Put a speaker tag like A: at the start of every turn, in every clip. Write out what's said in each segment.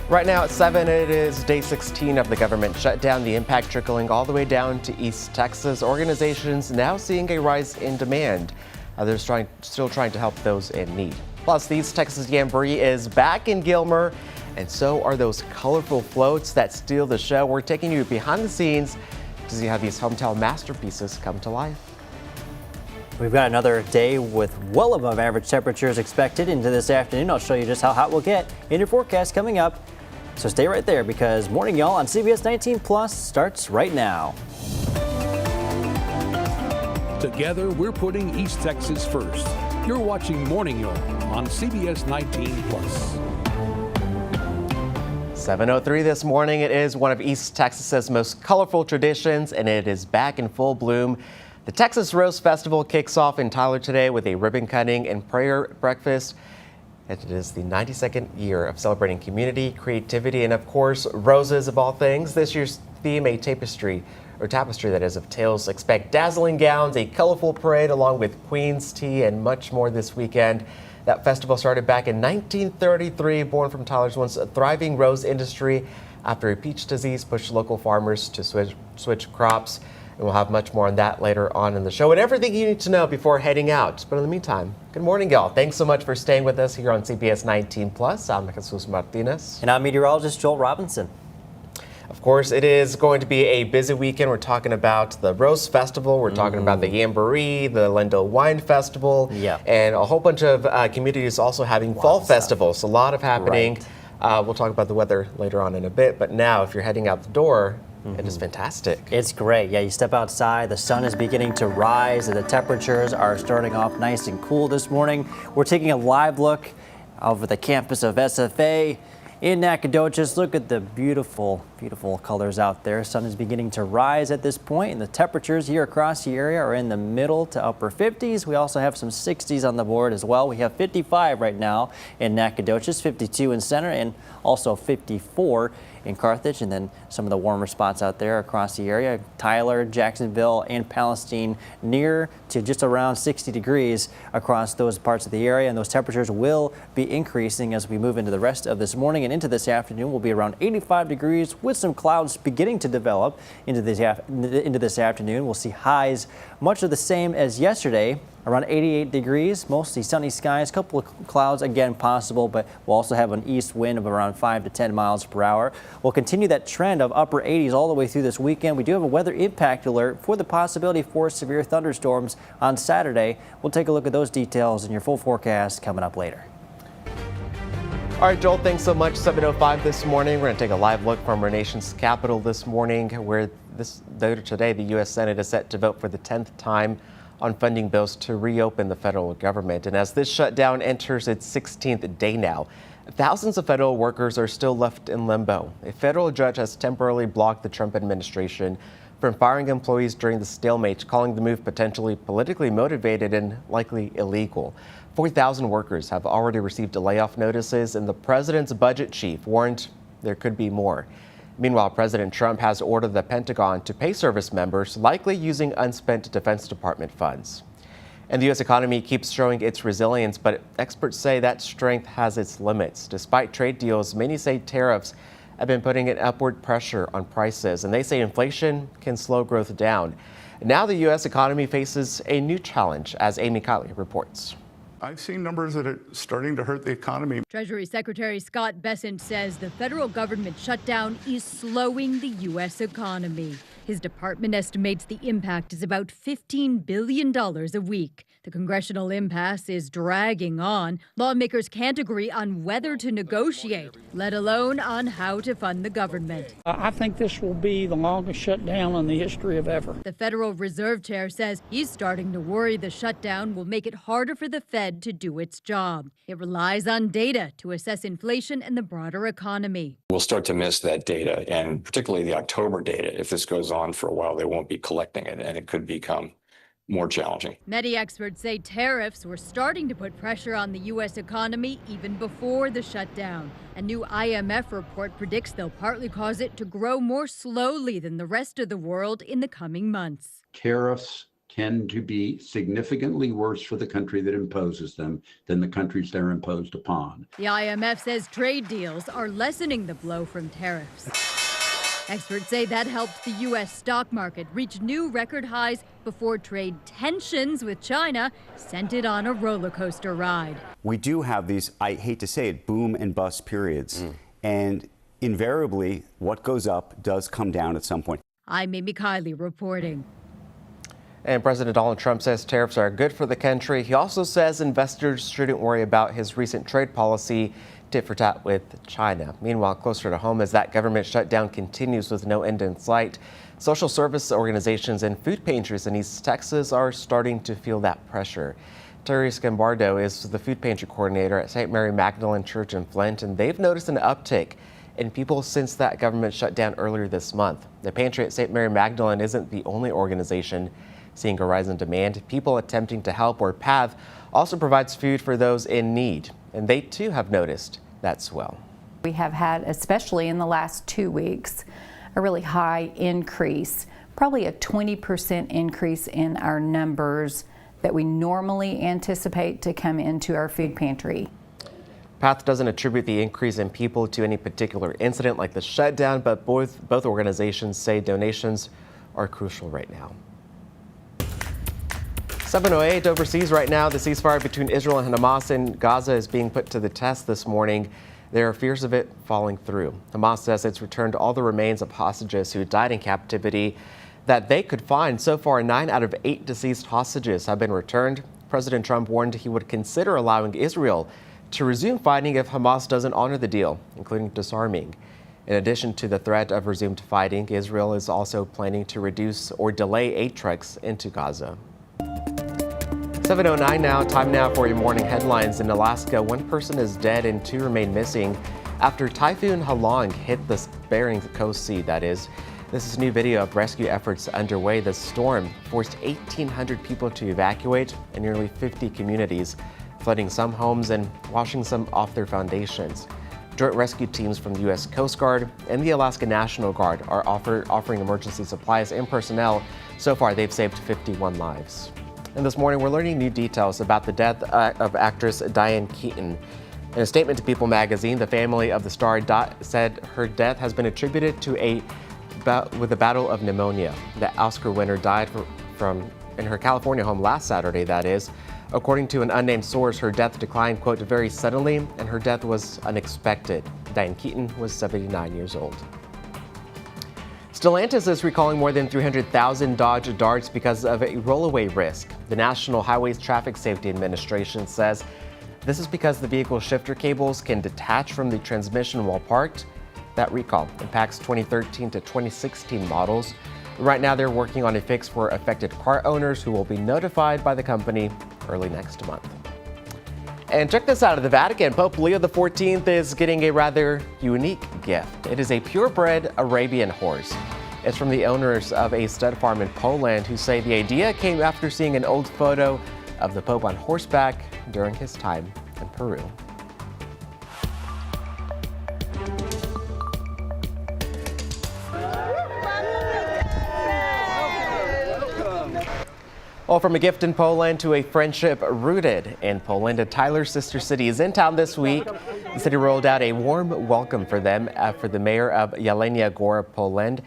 A: Right now at 7, it is day 16 of the government shutdown, the impact trickling all the way down to East Texas. Organizations now seeing a rise in demand. Others still trying to help those in need. Plus, the East Texas Jamboree is back in Gilmer, and so are those colorful floats that steal the show. We're taking you behind the scenes to see how these hometown masterpieces come to life.
B: We've got another day with well above average temperatures expected into this afternoon. I'll show you just how hot we'll get in your forecast coming up. So stay right there because Morning Y'all on CBS 19 Plus starts right now.
C: Together, we're putting East Texas first. You're watching Morning Y'all on CBS 19 Plus.
A: 7:03 this morning. It is one of East Texas's most colorful traditions, and it is back in full bloom. The Texas Rose Festival kicks off in Tyler today with a ribbon cutting and prayer breakfast. It is the 92nd year of celebrating community, creativity, and of course, roses of all things. This year's theme, a tapestry that is, of tales. Expect dazzling gowns, a colorful parade, along with Queen's tea and much more this weekend. That festival started back in 1933, born from Tyler's once thriving rose industry after a peach disease pushed local farmers to switch crops. And we'll have much more on that later on in the show and everything you need to know before heading out. But in the meantime, good morning, y'all. Thanks so much for staying with us here on CBS 19 Plus. I'm Jesus Martinez.
B: And I'm meteorologist Joel Robinson.
A: Of course, it is going to be a busy weekend. We're talking about the Rose Festival. We're talking about the Jamboree, the Lendo Wine Festival, and a whole bunch of communities also having fall festivals. A lot of happening. Right. We'll talk about the weather later on in a bit. But now, if you're heading out the door, it is fantastic.
B: It's great. Yeah, you step outside, the sun is beginning to rise, and the temperatures are starting off nice and cool this morning. We're taking a live look over the campus of SFA in Nacogdoches. Look at the beautiful, beautiful colors out there. Sun is beginning to rise at this point, and the temperatures here across the area are in the middle to upper 50s. We also have some 60s on the board as well. We have 55 right now in Nacogdoches, 52 in Center, and also 54 in Carthage, and then some of the warmer spots out there across the area. Tyler, Jacksonville, and Palestine near to just around 60 degrees across those parts of the area, and those temperatures will be increasing as we move into the rest of this morning and into this afternoon. We'll be around 85 degrees with some clouds beginning to develop into this afternoon. We'll see highs much of the same as yesterday, around 88 degrees, mostly sunny skies, a couple of clouds again possible, but we'll also have an east wind of around 5 to 10 miles per hour. We'll continue that trend of upper 80s all the way through this weekend. We do have a weather impact alert for the possibility for severe thunderstorms on Saturday. We'll take a look at those details in your full forecast coming up later.
A: All right, Joel, thanks so much. 7:05 this morning. We're going to take a live look from our nation's capital this morning, where later today, the U.S. Senate is set to vote for the 10th time on funding bills to reopen the federal government. And as this shutdown enters its 16th day now, thousands of federal workers are still left in limbo. A federal judge has temporarily blocked the Trump administration from firing employees during the stalemate, calling the move potentially politically motivated and likely illegal. 40,000 workers have already received layoff notices, and the president's budget chief warned there could be more. Meanwhile, President Trump has ordered the Pentagon to pay service members, likely using unspent Defense Department funds. And the U.S. economy keeps showing its resilience, but experts say that strength has its limits. Despite trade deals, many say tariffs have been putting an upward pressure on prices, and they say inflation can slow growth down. Now the U.S. economy faces a new challenge, as Amy Kiley reports.
D: I've seen numbers that are starting to hurt the economy.
E: Treasury Secretary Scott Bessent says the federal government shutdown is slowing the U.S. economy. His department estimates the impact is about $15 billion a week. The congressional impasse is dragging on. Lawmakers can't agree on whether to negotiate, let alone on how to fund the government.
F: I think this will be the longest shutdown in the history of ever.
E: The Federal Reserve Chair says he's starting to worry the shutdown will make it harder for the Fed to do its job. It relies on data to assess inflation and the broader economy.
G: We'll start to miss that data, and particularly the October data. If this goes on for a while, they won't be collecting it, and it could become more challenging.
E: Many experts say tariffs were starting to put pressure on the U.S. economy even before the shutdown. A new IMF report predicts they'll partly cause it to grow more slowly than the rest of the world in the coming months.
H: Tariffs tend to be significantly worse for the country that imposes them than the countries they're imposed upon.
E: The IMF says trade deals are lessening the blow from tariffs. Experts say that helped the U.S. stock market reach new record highs before trade tensions with China sent it on a roller coaster ride.
I: We do have these, I hate to say it, boom and bust periods. And invariably, what goes up does come down at some point.
E: I'm Amy Kiley reporting.
A: And President Donald Trump says tariffs are good for the country. He also says investors shouldn't worry about his recent trade policy tit for tat with China. Meanwhile, closer to home, as that government shutdown continues with no end in sight, social service organizations and food pantries in East Texas are starting to feel that pressure. Terry Scambardo is the food pantry coordinator at St. Mary Magdalene Church in Flint, and they've noticed an uptick in people since that government shut down earlier this month. The pantry at St. Mary Magdalene isn't the only organization seeing a rise in demand. People Attempting to Help, or PATH, also provides food for those in need, and they too have noticed that swell.
J: We have had, especially in the last 2 weeks, a really high increase, probably a 20% increase in our numbers that we normally anticipate to come into our food pantry.
A: PATH doesn't attribute the increase in people to any particular incident like the shutdown, but both organizations say donations are crucial right now. 7:08 overseas right now. The ceasefire between Israel and Hamas in Gaza is being put to the test this morning. There are fears of it falling through. Hamas says it's returned all the remains of hostages who died in captivity that they could find. So far, 9 out of 8 deceased hostages have been returned. President Trump warned he would consider allowing Israel to resume fighting if Hamas doesn't honor the deal, including disarming. In addition to the threat of resumed fighting, Israel is also planning to reduce or delay aid trucks into Gaza. 7:09 now, time now for your morning headlines. In Alaska, 1 person is dead and 2 remain missing after Typhoon Halong hit the Bering Coast Sea, that is. This is new video of rescue efforts underway. The storm forced 1,800 people to evacuate in nearly 50 communities, flooding some homes and washing some off their foundations. Joint rescue teams from the U.S. Coast Guard and the Alaska National Guard are offering emergency supplies and personnel. So far, they've saved 51 lives. And this morning, we're learning new details about the death of actress Diane Keaton. In a statement to People magazine, the family of the star said her death has been attributed to a battle of pneumonia. The Oscar winner died in her California home last Saturday, that is. According to an unnamed source, her death declined, quote, very suddenly, and her death was unexpected. Diane Keaton was 79 years old. Stellantis is recalling more than 300,000 Dodge Darts because of a rollaway risk. The National Highway Traffic Safety Administration says this is because the vehicle shifter cables can detach from the transmission while parked. That recall impacts 2013 to 2016 models. Right now, they're working on a fix for affected car owners who will be notified by the company early next month. And check this out, at the Vatican, Pope Leo XIV is getting a rather unique gift. It is a purebred Arabian horse. It's from the owners of a stud farm in Poland, who say the idea came after seeing an old photo of the Pope on horseback during his time in Peru. Well, from a gift in Poland to a friendship rooted in Poland, Tyler's sister city is in town this week. The city rolled out a warm welcome for them for the mayor of Jelenia Góra, Poland,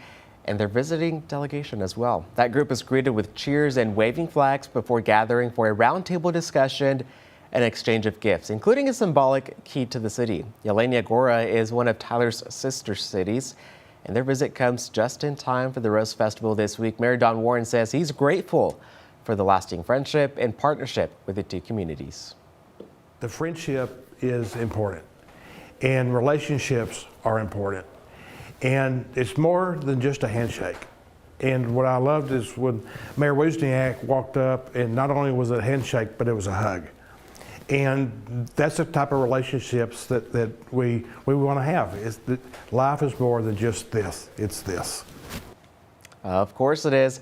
A: and their visiting delegation as well. That group is greeted with cheers and waving flags before gathering for a roundtable discussion and exchange of gifts, including a symbolic key to the city. Jelenia Góra is one of Tyler's sister cities, and their visit comes just in time for the Rose Festival this week. Mayor Don Warren says he's grateful for the lasting friendship and partnership with the two communities.
K: The friendship is important, and relationships are important, and it's more than just a handshake. And what I loved is when Mayor Wozniak walked up, and not only was it a handshake, but it was a hug. And that's the type of relationships that we want to have. Is that life is more than just this, it's this.
A: Of course it is.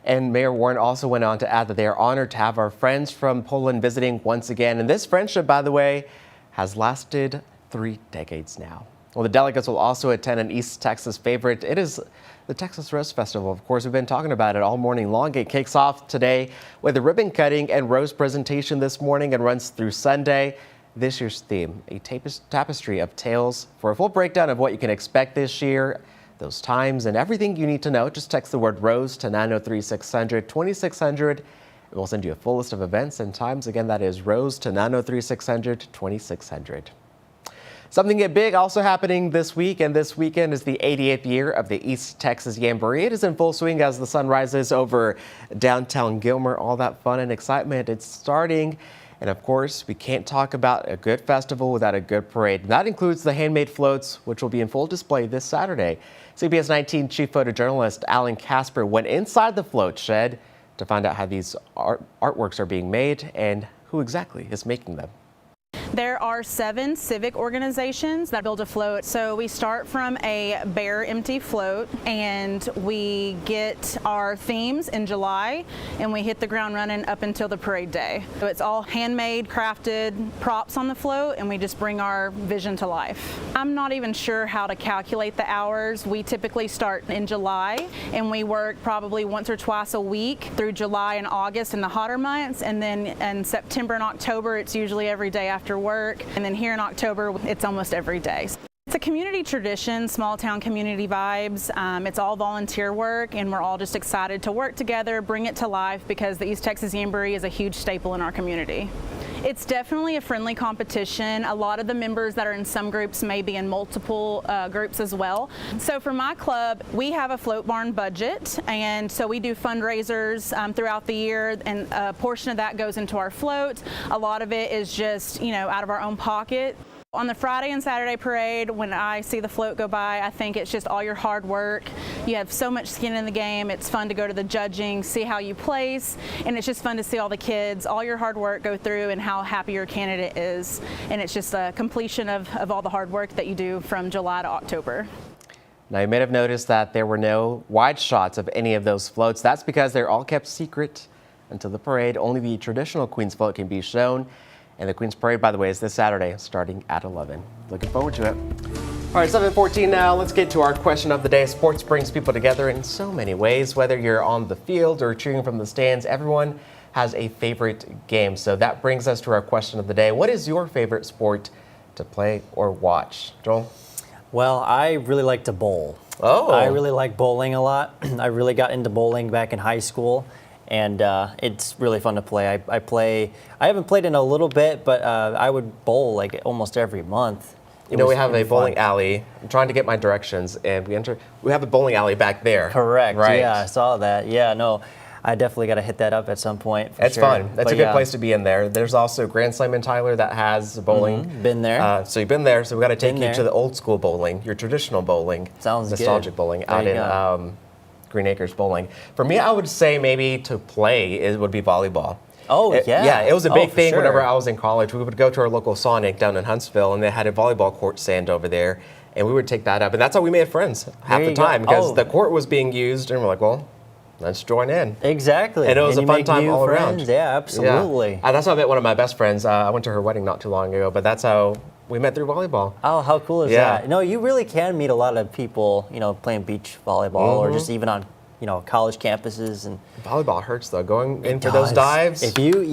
A: And Mayor Warren also went on to add that they are honored to have our friends from Poland visiting once again. And this friendship, by the way, has lasted 3 decades now. Well, the delegates will also attend an East Texas favorite. It is the Texas Rose Festival. Of course, we've been talking about it all morning long. It kicks off today with a ribbon cutting and rose presentation this morning and runs through Sunday. This year's theme, a tapestry of tales. For a full breakdown of what you can expect this year, those times, and everything you need to know, just text the word ROSE to 903-600-2600. We'll send you a full list of events and times. Again, that is ROSE to 903-600-2600. Something big also happening this week and this weekend is the 88th year of the East Texas Jamboree. It is in full swing as the sun rises over downtown Gilmer. All that fun and excitement, it's starting. And of course, we can't talk about a good festival without a good parade. And that includes the handmade floats, which will be in full display this Saturday. CBS19 chief photojournalist Alan Casper went inside the float shed to find out how these artworks are being made and who exactly is making them.
L: There are 7 civic organizations that build a float. So we start from a bare, empty float, and we get our themes in July, and we hit the ground running up until the parade day. So it's all handmade, crafted props on the float, and we just bring our vision to life. I'm not even sure how to calculate the hours. We typically start in July, and we work probably once or twice a week through July and August in the hotter months, and then in September and October, it's usually every day after work, and then here in October it's almost every day. It's a community tradition, small town community vibes. It's all volunteer work, and we're all just excited to work together, bring it to life, because the East Texas Jamboree is a huge staple in our community. It's definitely a friendly competition. A lot of the members that are in some groups may be in multiple groups as well. So for my club, we have a float barn budget, and so we do fundraisers throughout the year, and a portion of that goes into our float. A lot of it is just, out of our own pocket. On the Friday and Saturday parade, when I see the float go by, I think it's just all your hard work. You have so much skin in the game. It's fun to go to the judging, see how you place, and it's just fun to see all the kids, all your hard work go through and how happy your candidate is. And it's just a completion of all the hard work that you do from July to October.
A: Now, you may have noticed that there were no wide shots of any of those floats. That's because they're all kept secret until the parade. Only the traditional Queen's float can be shown. And the Queen's Parade, by the way, is this Saturday, starting at 11. Looking forward to it. All right, 7:14 now. Let's get to our question of the day. Sports brings people together in so many ways. Whether you're on the field or cheering from the stands, everyone has a favorite game. So that brings us to our question of the day. What is your favorite sport to play or watch? Joel?
B: Well, I really like to bowl.
A: Oh.
B: I really like bowling a lot. I really got into bowling back in high school. And it's really fun to play. I haven't played in a little bit, but I would bowl like almost every month.
A: We have a bowling alley. I'm trying to get my directions, and we have a bowling alley back there.
B: Correct.
A: Right.
B: Yeah, I saw that. Yeah, no, I definitely got to hit that up at some point.
A: It's fun. That's a good place to be in there. There's also Grand Slam in Tyler that has bowling.
B: Been there.
A: So you've been there. So we got to take you to the old school bowling, your traditional bowling.
B: Sounds
A: nostalgic
B: good.
A: bowling out in Green Acres Bowling. For me, I would say maybe to play it would be volleyball.
B: Oh, yeah.
A: Yeah, it was a big thing
B: sure.
A: whenever I was in college. We would go to our local Sonic down in Huntsville, and they had a volleyball court stand over there, and we would take that up. And that's how we made friends half the time, because the court was being used, and we're like, well, let's join in.
B: Exactly.
A: And it was a fun time all around.
B: Yeah, absolutely.
A: Yeah. That's how I met one of my best friends. I went to her wedding not too long ago, but that's how we met through volleyball.
B: Oh, how cool is that? No, you really can meet a lot of people, playing beach volleyball or just even on college campuses. And
A: volleyball hurts though, going in for those dives.
B: If you,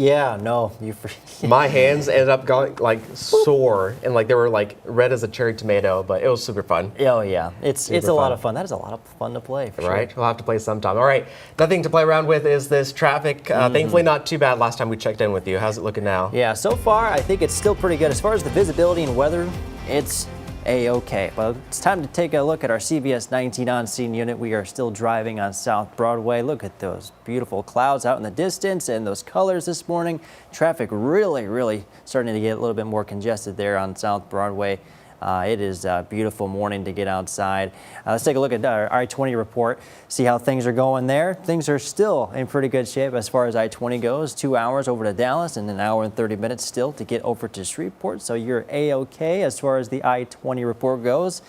A: my hands ended up going like sore and like they were like red as a cherry tomato, but it was super fun.
B: Oh yeah, it's a lot of fun. That is a lot of fun to play. For
A: right,
B: sure.
A: We'll have to play sometime. All right, nothing to play around with is this traffic. Thankfully, not too bad. Last time we checked in with you, how's it looking now?
B: Yeah, so far I think it's still pretty good as far as the visibility and weather. It's A-okay. Well, it's time to take a look at our CBS19 on-scene unit. We are still driving on South Broadway. Look at those beautiful clouds out in the distance and those colors this morning. Traffic really starting to get a little bit more congested there on South Broadway. It is a beautiful morning to get outside. Let's take a look at our I-20 report, see how things are going there. Things are still in pretty good shape as far as I-20 goes. 2 hours over to Dallas and an hour and 30 minutes still to get over to Shreveport. So you're A-okay as far as the I-20 report goes.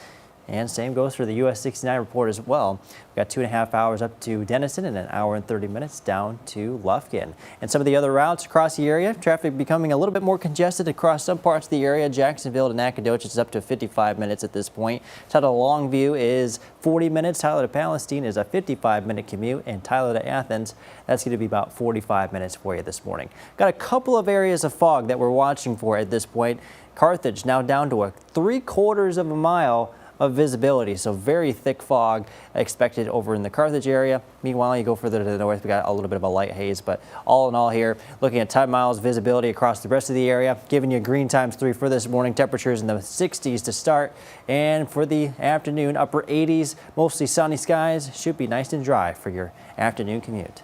B: And same goes for the US 69 report as well. We've got 2.5 hours up to Denison and an hour and 30 minutes down to Lufkin. And some of the other routes across the area, traffic becoming a little bit more congested across some parts of the area. Jacksonville to Nacogdoches is up to 55 minutes at this point. Tyler to Longview is 40 minutes. Tyler to Palestine is a 55-minute commute. And Tyler to Athens, that's going to be about 45 minutes for you this morning. Got a couple of areas of fog that we're watching for at this point. Carthage now down to a 3/4 of a mile of visibility, so very thick fog expected over in the Carthage area. Meanwhile, you go further to the north, we got a little bit of a light haze, but all in all here, looking at 10 miles visibility across the rest of the area, giving you green ×3 for this morning. Temperatures in the 60s to start, and for the afternoon, upper 80s, mostly sunny skies. Should be nice and dry for your afternoon commute.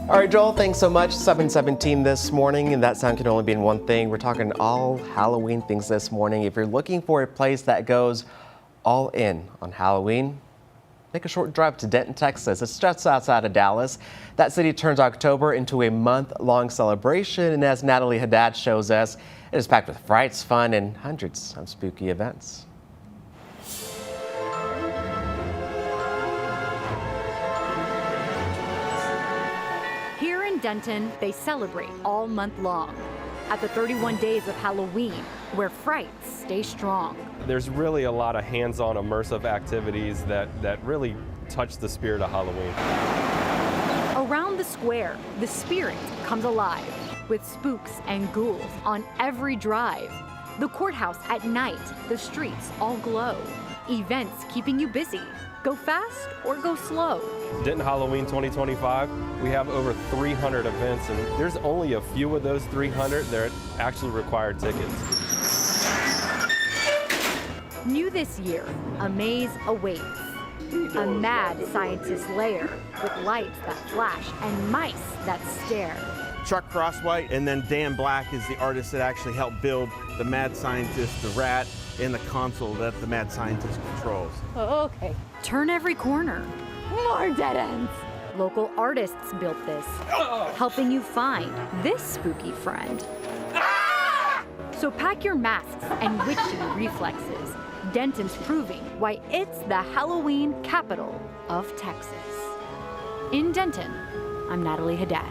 A: All right, Joel, thanks so much. 7:17 this morning, and that sound can only mean one thing. We're talking all Halloween things this morning. If you're looking for a place that goes all in on Halloween, make a short drive to Denton, Texas. It's just outside of Dallas. That city turns October into a month-long celebration, and as Natalie Haddad shows us, it is packed with frights, fun, and hundreds of spooky events.
E: Denton, they celebrate all month long at the 31 days of Halloween, where frights stay strong.
M: There's really a lot of hands-on immersive activities that really touch the spirit of Halloween.
E: Around the square, the spirit comes alive with spooks and ghouls on every drive. The courthouse at night, the streets all glow. Events keeping you busy. Go fast or go slow.
M: Denton Halloween 2025, we have over 300 events, and there's only a few of those 300 that actually require tickets.
E: New this year, a maze awaits. A mad scientist's lair with lights that flash and mice that stare.
N: Chuck Crosswhite and then Dan Black is the artist that actually helped build the mad scientist, the rat, and the console that the mad scientist controls.
E: Oh, okay. Turn every corner. More dead ends. Local artists built this, helping you find this spooky friend. So pack your masks and witchy reflexes. Denton's proving why it's the Halloween capital of Texas. In Denton, I'm Natalie Haddad.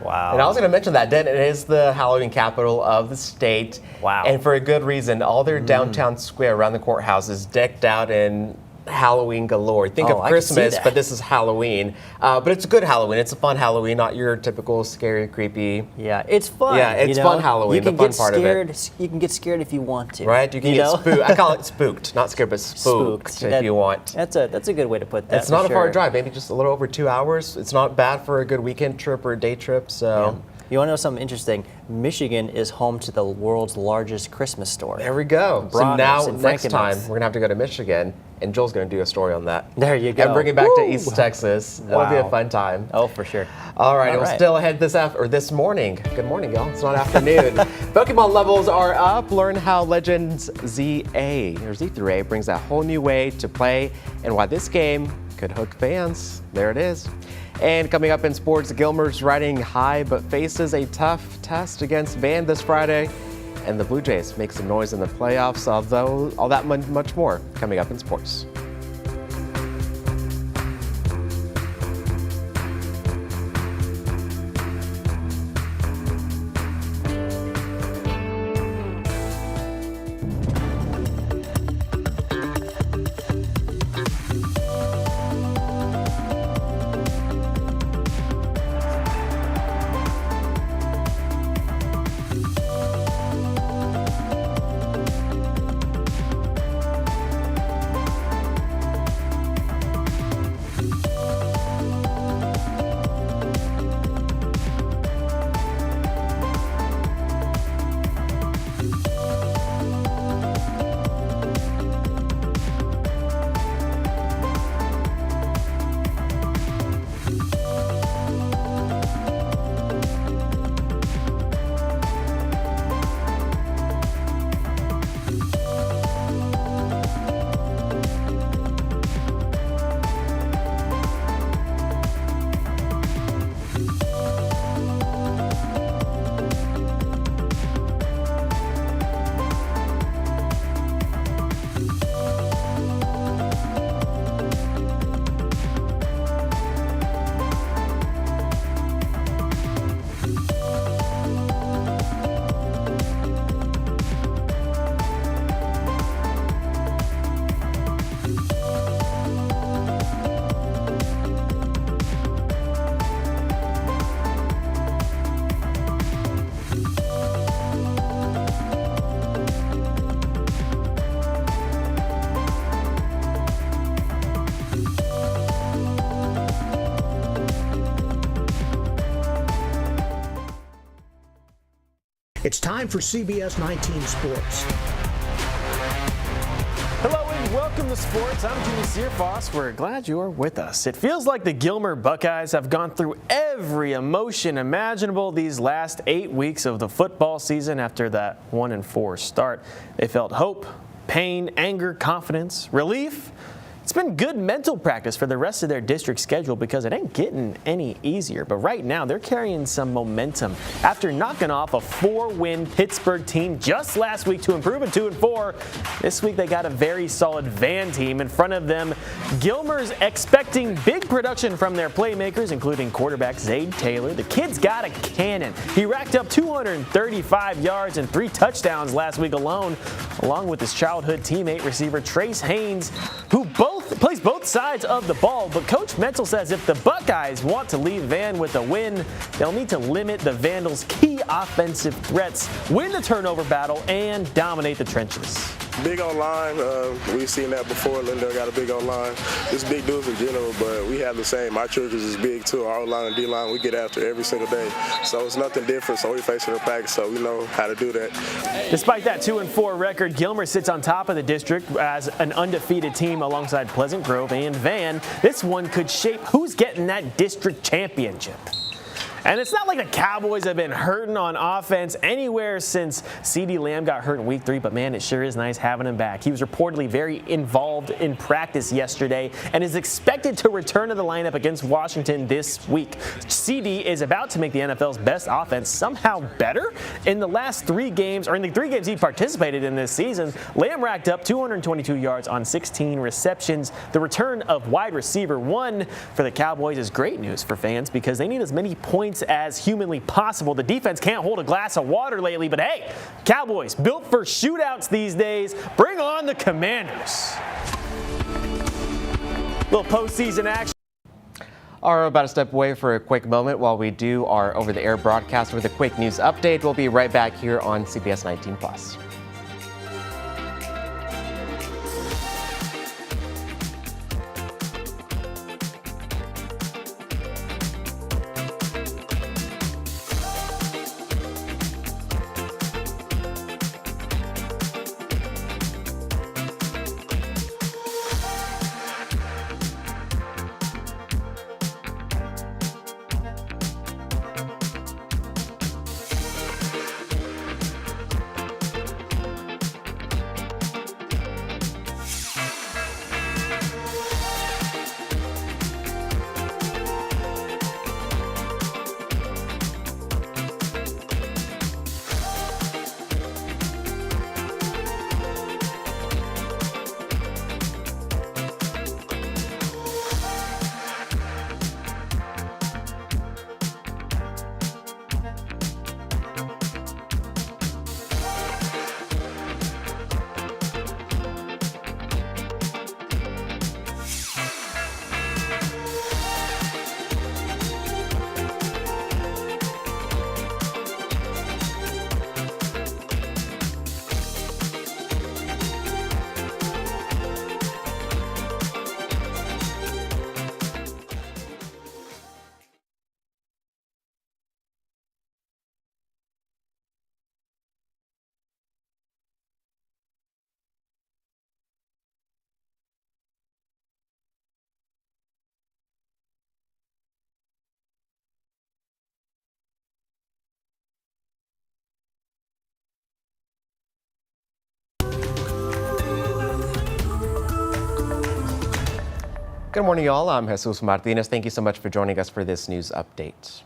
B: Wow.
A: And I was going to mention that Denton is the Halloween capital of the state.
B: Wow.
A: And for a good reason. All their downtown square around the courthouse is decked out in Halloween galore. Think of Christmas, but this is Halloween. But it's a good Halloween. It's a fun Halloween, not your typical scary, creepy.
B: Yeah, it's fun.
A: Yeah, it's fun Halloween, the fun part of it.
B: You can get scared if you want to.
A: Right? You can get spooked. I call it spooked, not scared, but spooked if you want.
B: That's a good way to put that.
A: It's not a far drive, maybe just a little over 2 hours. It's not bad for a good weekend trip or a day trip, so.
B: Yeah. You want to know something interesting? Michigan is home to the world's largest Christmas store.
A: There we go. So
B: Bronner's
A: now,
B: in
A: next time,
B: Frankenmuth.
A: we're going to have to go to Michigan, and Joel's going to do a story on that.
B: There you go.
A: And bring it back to East Texas. It'll be a fun time.
B: Oh, for sure.
A: All right, we're still ahead this morning. Good morning, y'all. It's not afternoon. Pokemon levels are up. Learn how Legends Z3A brings a whole new way to play and why this game could hook fans. There it is. And coming up in sports, Gilmer's riding high but faces a tough test against Van this Friday. And the Blue Jays make some noise in the playoffs, although all that much more coming up in sports.
O: It's time for CBS 19 Sports.
P: Hello and welcome to sports. I'm Jimmy Searfoss. We're glad you're with us. It feels like the Gilmer Buckeyes have gone through every emotion imaginable these last 8 weeks of the football season after that 1-4 start. They felt hope, pain, anger, confidence, relief. It's been good mental practice for the rest of their district schedule because it ain't getting any easier. But right now, they're carrying some momentum. After knocking off a 4-win Pittsburgh team just last week to improve to 2-4, this week they got a very solid Van team in front of them. Gilmer's expecting big production from their playmakers, including quarterback Zade Taylor. The kid's got a cannon. He racked up 235 yards and 3 touchdowns last week alone, along with his childhood teammate receiver Trace Haynes, who plays both sides of the ball. But Coach Mental says if the Buckeyes want to leave Van with a win, they'll need to limit the Vandals' key offensive threats, win the turnover battle, and dominate the trenches.
Q: Big on line. We've seen that before. Lindell got a big on line. It's big dudes in general, but we have the same. Our churches is big too. Our O-line and D-line, we get after every single day. So it's nothing different. So we face it in practice, so we know how to do that.
P: Despite that 2-4 record, Gilmer sits on top of the district as an undefeated team alongside Pleasant Grove and Van. This one could shape who's getting that district championship. And it's not like the Cowboys have been hurting on offense anywhere since CeeDee Lamb got hurt in week 3, but man, it sure is nice having him back. He was reportedly very involved in practice yesterday and is expected to return to the lineup against Washington this week. CeeDee is about to make the NFL's best offense somehow better. In the last 3 games, or in the 3 games he participated in this season, Lamb racked up 222 yards on 16 receptions. The return of wide receiver 1 for the Cowboys is great news for fans because they need as many points as humanly possible. The defense can't hold a glass of water lately, but hey, Cowboys built for shootouts these days. Bring on the Commanders. Little postseason action.
A: We're about to step away for a quick moment while we do our over-the-air broadcast with a quick news update. We'll be right back here on CBS 19+. Good morning, y'all. I'm Jesus Martinez. Thank you so much for joining us for this news update.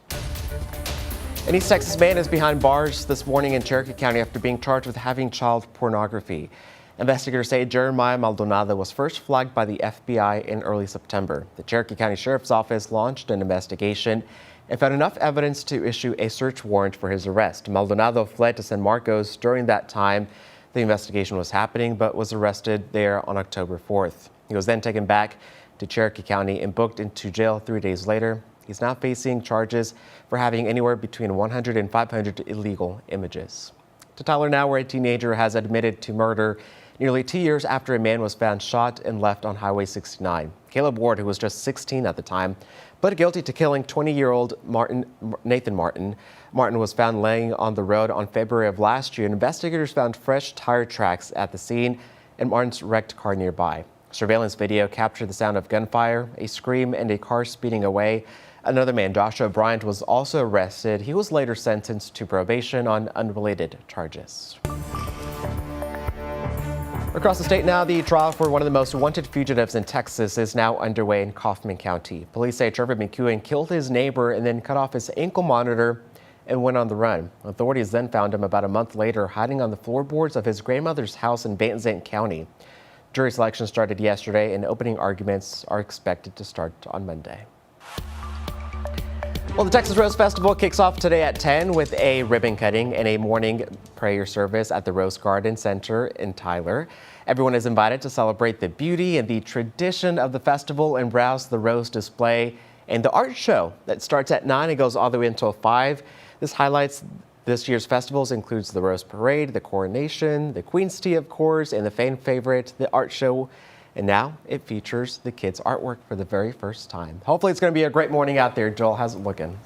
A: An East Texas man is behind bars this morning in Cherokee County after being charged with having child pornography. Investigators say Jeremiah Maldonado was first flagged by the FBI in early September. The Cherokee County Sheriff's Office launched an investigation and found enough evidence to issue a search warrant for his arrest. Maldonado fled to San Marcos during that time the investigation was happening, but was arrested there on October 4th. He was then taken back to Cherokee County and booked into jail 3 days later. He's now facing charges for having anywhere between 100 and 500 illegal images. To Tyler now, where a teenager has admitted to murder nearly 2 years after a man was found shot and left on Highway 69. Caleb Ward, who was just 16 at the time, pled guilty to killing 20-year-old Nathan Martin. Martin was found laying on the road on February of last year, and investigators found fresh tire tracks at the scene and Martin's wrecked car nearby. Surveillance video captured the sound of gunfire, a scream, and a car speeding away. Another man, Joshua Bryant, was also arrested. He was later sentenced to probation on unrelated charges. Across the state now, the trial for one of the most wanted fugitives in Texas is now underway in Kaufman County. Police say Trevor McEwen killed his neighbor and then cut off his ankle monitor and went on the run. Authorities then found him about a month later hiding on the floorboards of his grandmother's house in Van Zandt County. Jury selection started yesterday and opening arguments are expected to start on Monday. Well, the Texas Rose Festival kicks off today at 10 with a ribbon cutting and a morning prayer service at the Rose Garden Center in Tyler. Everyone is invited to celebrate the beauty and the tradition of the festival and browse the rose display and the art show that starts at 9 and goes all the way until 5. This highlights this year's festivals includes the Rose Parade, the Coronation, the Queen's Tea, of course, and the fan favorite, the art show. And now it features the kids' artwork for the very first time. Hopefully it's going to be a great morning out there. Joel, how's it looking?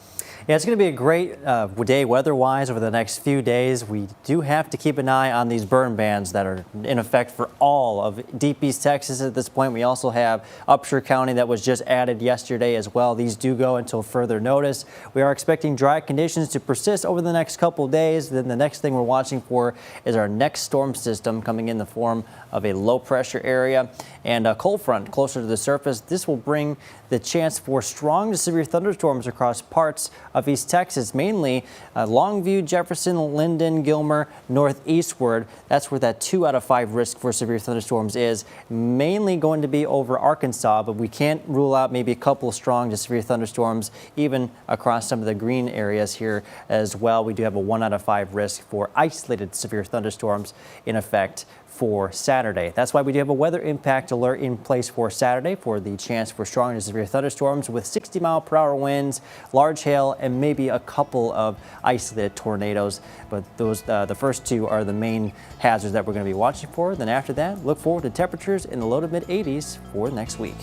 B: Yeah, it's going to be a great day weather-wise over the next few days. We do have to keep an eye on these burn bans that are in effect for all of Deep East Texas at this point. We also have Upshur County that was just added yesterday as well. These do go until further notice. We are expecting dry conditions to persist over the next couple days. Then the next thing we're watching for is our next storm system coming in the form of a low-pressure area and a cold front closer to the surface. This will bring the chance for strong to severe thunderstorms across parts of East Texas, mainly Longview, Jefferson, Linden, Gilmer, northeastward. That's where that 2 out of 5 risk for severe thunderstorms is. Mainly going to be over Arkansas, but we can't rule out maybe a couple of strong to severe thunderstorms even across some of the green areas here as well. We do have a 1 out of 5 risk for isolated severe thunderstorms in effect for Saturday. That's why we do have a weather impact alert in place for Saturday for the chance for strong to severe thunderstorms with 60-mile-per-hour winds, large hail, and maybe a couple of isolated tornadoes. But those, the first two are the main hazards that we're going to be watching for. Then after that, look forward to temperatures in the low to mid 80s for next week.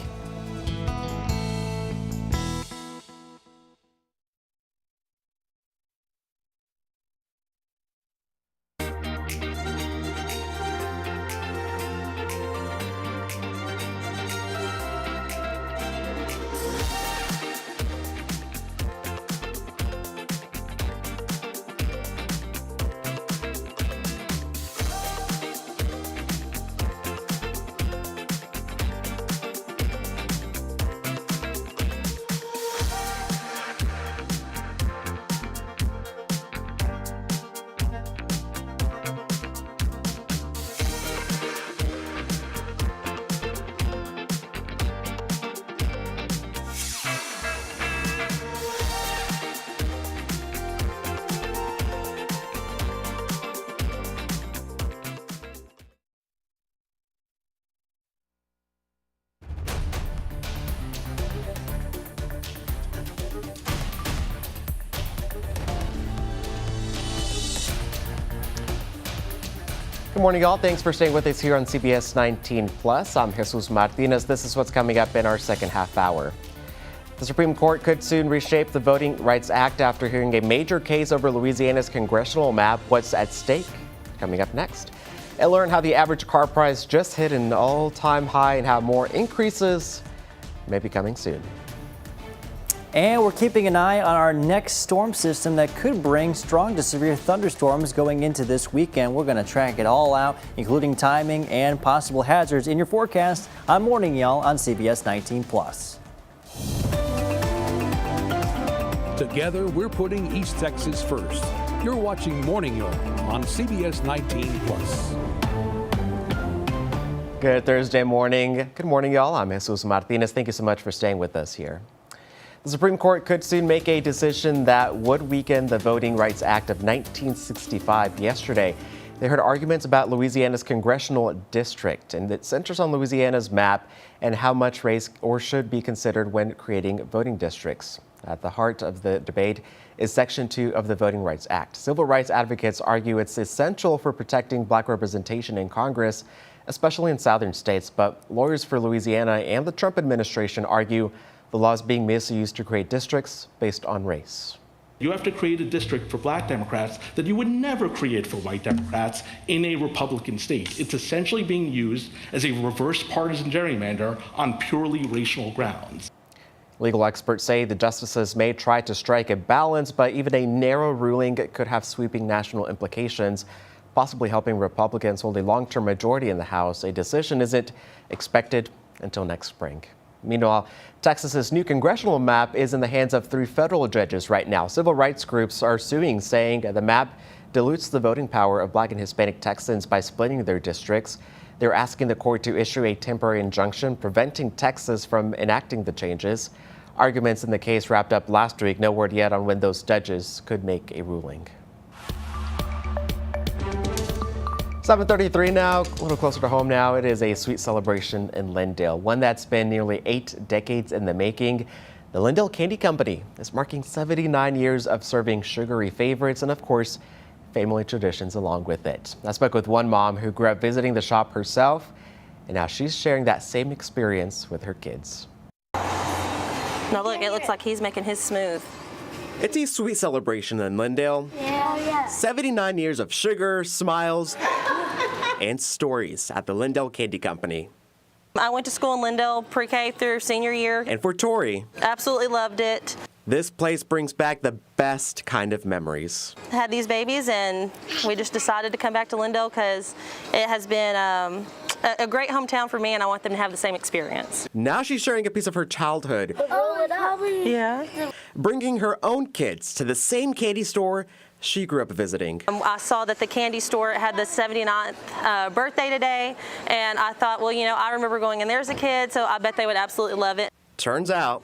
A: Good morning, y'all. Thanks for staying with us here on CBS 19 Plus. I'm Jesus Martinez. This is what's coming up in our second half hour. The Supreme Court could soon reshape the Voting Rights Act after hearing a major case over Louisiana's congressional map. What's at stake? Coming up next. And learn how the average car price just hit an all-time high and how more increases may be coming soon.
B: And we're keeping an eye on our next storm system that could bring strong to severe thunderstorms going into this weekend. We're going to track it all out, including timing and possible hazards in your forecast on Morning Y'all on CBS 19 Plus.
C: Together, we're putting East Texas first. You're watching Morning Y'all on CBS 19 Plus.
A: Good Thursday morning. Good morning, y'all. I'm Jesus Martinez. Thank you so much for staying with us here. The Supreme Court could soon make a decision that would weaken the Voting Rights Act of 1965. Yesterday, they heard arguments about Louisiana's congressional district, and it centers on Louisiana's map and how much race or should be considered when creating voting districts. At the heart of the debate is Section 2 of the Voting Rights Act. Civil rights advocates argue it's essential for protecting black representation in Congress, especially in southern states. But lawyers for Louisiana and the Trump administration argue the law is being misused to create districts based on race.
R: You have to create a district for black Democrats that you would never create for white Democrats in a Republican state. It's essentially being used as a reverse partisan gerrymander on purely racial grounds.
A: Legal experts say the justices may try to strike a balance, but even a narrow ruling could have sweeping national implications, possibly helping Republicans hold a long-term majority in the House. A decision isn't expected until next spring. Meanwhile, Texas's new congressional map is in the hands of 3 federal judges right now. Civil rights groups are suing, saying the map dilutes the voting power of black and Hispanic Texans by splitting their districts. They're asking the court to issue a temporary injunction preventing Texas from enacting the changes. Arguments in the case wrapped up last week. No word yet on when those judges could make a ruling. 7:33 now, a little closer to home now. It is a sweet celebration in Lindale, one that's been nearly 8 decades in the making. The Lindale Candy Company is marking 79 years of serving sugary favorites and, of course, family traditions along with it. I spoke with one mom who grew up visiting the shop herself, and now she's sharing that same experience with her kids.
S: Now look, it looks like he's making his smooth.
A: It's a sweet celebration in Lindale.
S: Yeah.
A: 79 years of sugar, smiles, and stories at the Lindale Candy Company.
S: I went to school in Lindale pre-K through senior year.
A: And for Tori,
S: absolutely loved it.
A: This place brings back the best kind of memories.
S: Had these babies and we just decided to come back to Lindale because it has been a great hometown for me and I want them to have the same experience.
A: Now she's sharing a piece of her childhood.
S: Roll it up. Yeah.
A: Bringing her own kids to the same candy store she grew up visiting.
S: I saw that the candy store had the 79th birthday today, and I thought, well, you know, I remember going in there as a kid, so I bet they would absolutely love it.
A: Turns out,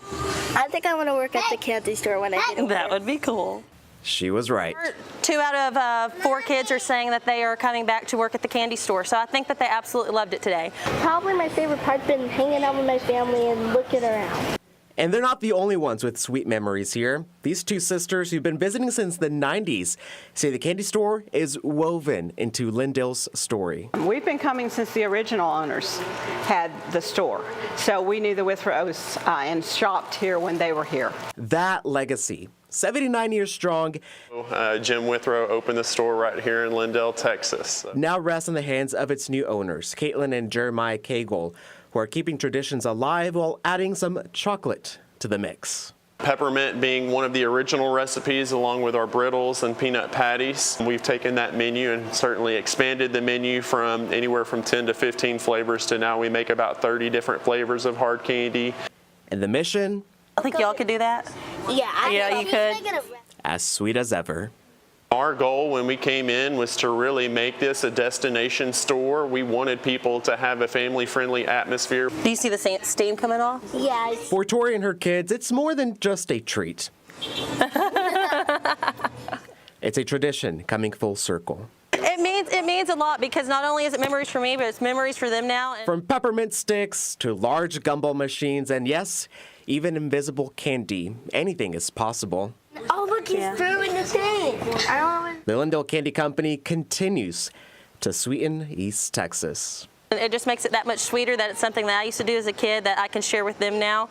T: I think I want to work at the candy store when I get older.
S: That would be cool.
A: She was right.
S: 2 out of 4 kids are saying that they are coming back to work at the candy store, so I think that they absolutely loved it today.
T: Probably my favorite part's been hanging out with my family and looking around.
A: And they're not the only ones with sweet memories here. These 2 sisters who've been visiting since the 90s say the candy store is woven into Lindale's story.
U: We've been coming since the original owners had the store. So we knew the Withrows and shopped here when they were here.
A: That legacy, 79 years strong.
V: Jim Withrow opened the store right here in Lindale, Texas.
A: Now rests in the hands of its new owners, Caitlin and Jeremiah Cagle, who are keeping traditions alive while adding some chocolate to the mix.
V: Peppermint being one of the original recipes along with our brittles and peanut patties. We've taken that menu and certainly expanded the menu from anywhere from 10 to 15 flavors to now we make about 30 different flavors of hard candy.
A: And the mission?
S: I think y'all could do that.
T: Yeah,
S: you could.
A: As sweet as ever.
V: Our goal when we came in was to really make this a destination store. We wanted people to have a family-friendly atmosphere.
S: Do you see the steam coming off?
T: Yes.
A: For Tori and her kids, it's more than just a treat. It's a tradition coming full circle.
S: It means a lot because not only is it memories for me, but it's memories for them now.
A: From peppermint sticks to large gumball machines and yes, even invisible candy, anything is possible.
T: Oh, look, he's throwing the thing.
A: The Lindale Candy Company continues to sweeten East Texas.
S: It just makes it that much sweeter that it's something that I used to do as a kid that I can share with them now.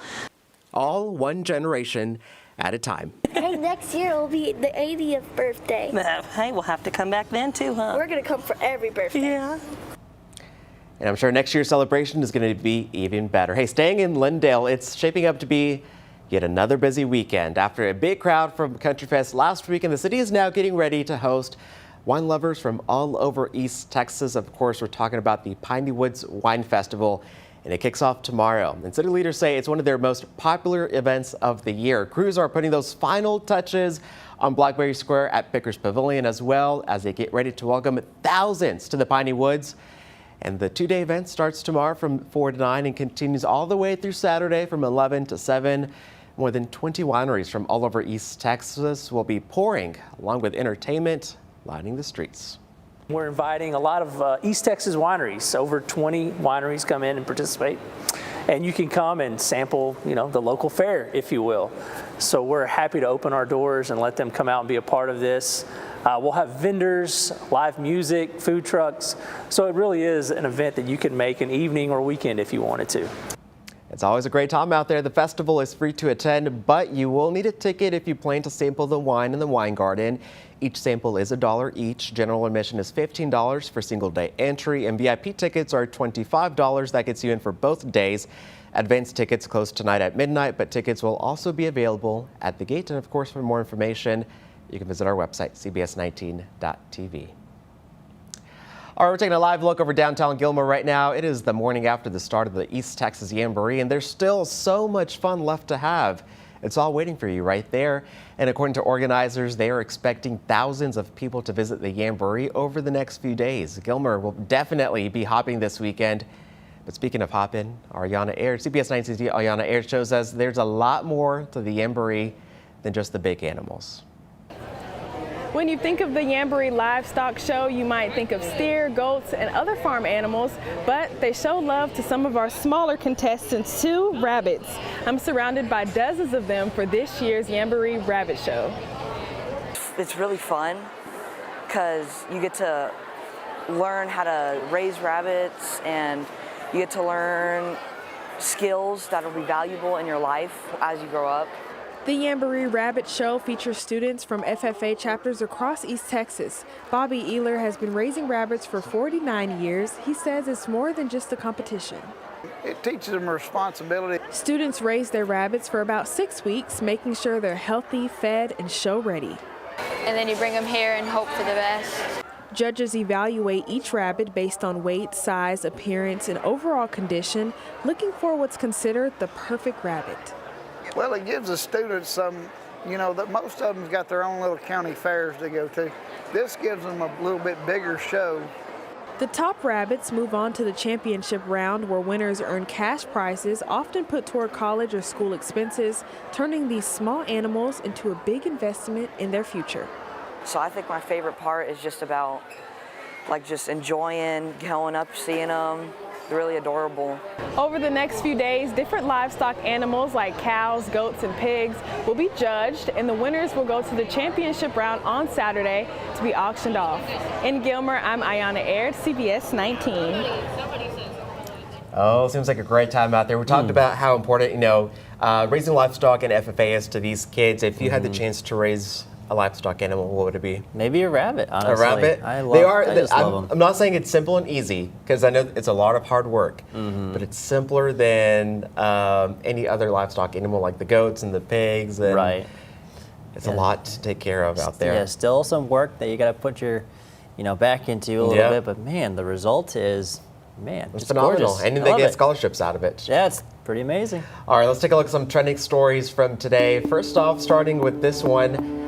A: All one generation at a time.
T: Hey, next year will be the 80th birthday.
S: Hey, we'll have to come back then too, huh?
T: We're going to come for every birthday.
S: Yeah.
A: And I'm sure next year's celebration is going to be even better. Hey, staying in Lindale, it's shaping up to be yet another busy weekend. After a big crowd from Country Fest last week, and the city is now getting ready to host wine lovers from all over East Texas. Of course, we're talking about the Piney Woods Wine Festival, and it kicks off tomorrow. And city leaders say it's one of their most popular events of the year. Crews are putting those final touches on Blackberry Square at Pickers Pavilion as well as they get ready to welcome thousands to the Piney Woods. And the 2-day event starts tomorrow from 4 to 9 and continues all the way through Saturday from 11 to 7. More than 20 wineries from all over East Texas will be pouring, along with entertainment lining the streets.
W: We're inviting a lot of East Texas wineries. Over 20 wineries come in and participate.
P: and you can come and sample, the local fare, if you will. So we're happy to open our doors and let them come out and be a part of this. We'll have vendors, live music, food trucks. So it really is an event that you can make an evening or weekend if you wanted to.
A: It's always a great time out there. The festival is free to attend, but you will need a ticket if you plan to sample the wine in the wine garden. Each sample is $1 each. General admission is $15 for single day entry, and VIP tickets are $25. That gets you in for both days. Advance tickets close tonight at midnight, but tickets will also be available at the gate. And of course, for more information, you can visit our website, cbs19.tv. All right, we're taking a live look over downtown Gilmer right now. It is the morning after the start of the East Texas Jamboree, and there's still so much fun left to have. It's all waiting for you right there. And according to organizers, they are expecting thousands of people to visit the Jamboree over the next few days. Gilmer will definitely be hopping this weekend. But speaking of hopping, our CBS19's Ayana Aird shows us there's a lot more to the Jamboree than just the big animals.
D: When you think of the Jamboree Livestock Show, you might think of steer, goats, and other farm animals, but they show love to some of our smaller contestants too, rabbits. I'm surrounded by dozens of them for this year's Jamboree Rabbit Show.
F: It's really fun because you get to learn how to raise rabbits, and you get to learn skills that will be valuable in your life as you grow up.
D: The Jamboree Rabbit Show features students from FFA chapters across East Texas. Bobby Ehler has been raising rabbits for 49 years. He says it's more than just a competition.
W: It teaches them responsibility.
D: Students raise their rabbits for about 6 weeks, making sure they're healthy, fed, and show ready.
X: And then you bring them here and hope for the best.
D: Judges evaluate each rabbit based on weight, size, appearance, and overall condition, looking for what's considered the perfect rabbit.
W: Well, it gives the students some, that most of them's got their own little county fairs to go to. This gives them a little bit bigger show.
D: The top rabbits move on to the championship round, where winners earn cash prizes, often put toward college or school expenses, turning these small animals into a big investment in their future.
F: So I think my favorite part is just about just enjoying going up, seeing them. They're really adorable.
D: Over the next few days, different livestock animals like cows, goats, and pigs will be judged, and the winners will go to the championship round on Saturday to be auctioned off. In Gilmer, I'm Ayana Aird, CBS 19.
A: Oh, seems like a great time out there. We talked about how important, raising livestock and FFA is to these kids. If you had the chance to raise a livestock animal, what would it be?
B: Maybe a rabbit, honestly.
A: A rabbit?
B: I just love them.
A: I'm not saying it's simple and easy, because I know it's a lot of hard work, but it's simpler than any other livestock animal like the goats and the pigs. And
B: right.
A: It's a lot to take care of out there.
B: Yeah, still some work that you got to put your, back into a little bit, but man, the result is,
A: it's
B: just
A: phenomenal.
B: gorgeous.
A: And they get scholarships out of it.
B: Yeah, it's pretty amazing.
A: All right, let's take a look at some trending stories from today. First off, starting with this one.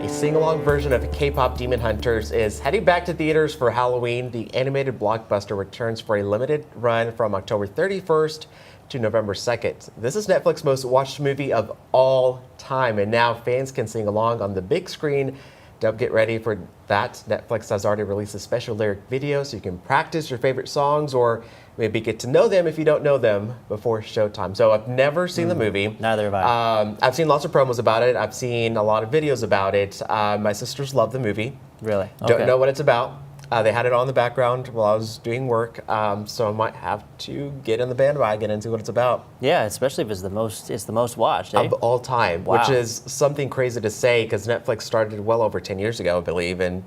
A: A sing-along version of K-pop Demon Hunters is heading back to theaters for Halloween. The animated blockbuster returns for a limited run from October 31st to November 2nd. This is Netflix's most watched movie of all time, and now fans can sing along on the big screen. Don't get ready for that. Netflix has already released a special lyric video so you can practice your favorite songs or maybe get to know them if you don't know them before showtime. So I've never seen the movie.
B: Neither have I.
A: I've seen lots of promos about it. I've seen a lot of videos about it. My sisters love the movie.
B: Really?
A: Don't know what it's about. They had it on in the background while I was doing work, so I might have to get in the bandwagon and see what it's about.
B: Yeah, especially if it's the most watched,
A: of all time,
B: Wow.
A: which is something crazy to say because Netflix started well over 10 years ago, I believe, and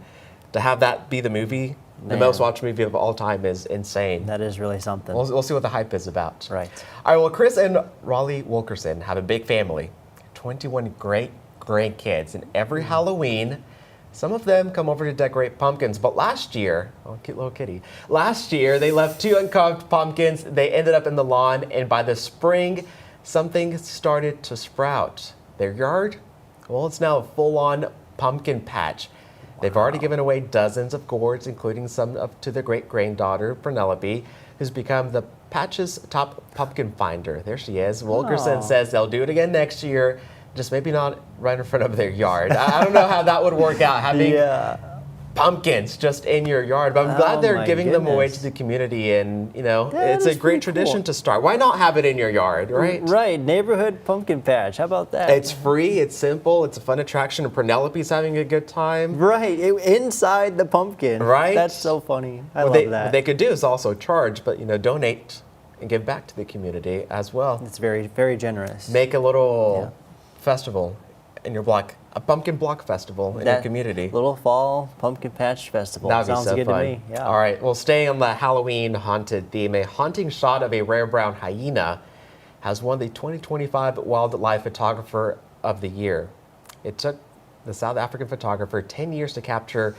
A: to have that be the movie, the most watched movie of all time, is insane.
B: That is really something.
A: We'll see what the hype is about.
B: Right.
A: All right, well, Chris and Raleigh Wilkerson have a big family, 21 great grandkids, and every Halloween, some of them come over to decorate pumpkins, but last year, oh, cute little kitty, last year they left 2 uncarved pumpkins. They ended up in the lawn, and by the spring, something started to sprout. Their yard, well, it's now a full-on pumpkin patch. They've already given away dozens of gourds, including some to their great-granddaughter, Penelope, who's become the patch's top pumpkin finder. There she is. Wilkerson says they'll do it again next year, just maybe not right in front of their yard. I don't know how that would work out, having pumpkins just in your yard. But I'm glad they're
B: my
A: giving them away to
B: goodness.
A: the community, and
B: That
A: it's a
B: is
A: great
B: pretty
A: tradition
B: cool.
A: to start. Why not have it in your yard, right?
B: Right, neighborhood pumpkin patch. How about that?
A: It's free, it's simple, it's a fun attraction, and Penelope's having a good time.
B: Right, inside the pumpkin.
A: Right?
B: That's so funny. I
A: What
B: love that.
A: What they could do is also charge, but donate and give back to the community as well.
B: It's very, very generous.
A: Make a little festival in your block, a pumpkin block festival in your community.
B: Little fall pumpkin patch festival.
A: That would be
B: Sounds
A: so
B: good
A: fun.
B: to me. Yeah.
A: All right, well, staying on the Halloween haunted theme, a haunting shot of a rare brown hyena has won the 2025 Wildlife Photographer of the Year. It took the South African photographer 10 years to capture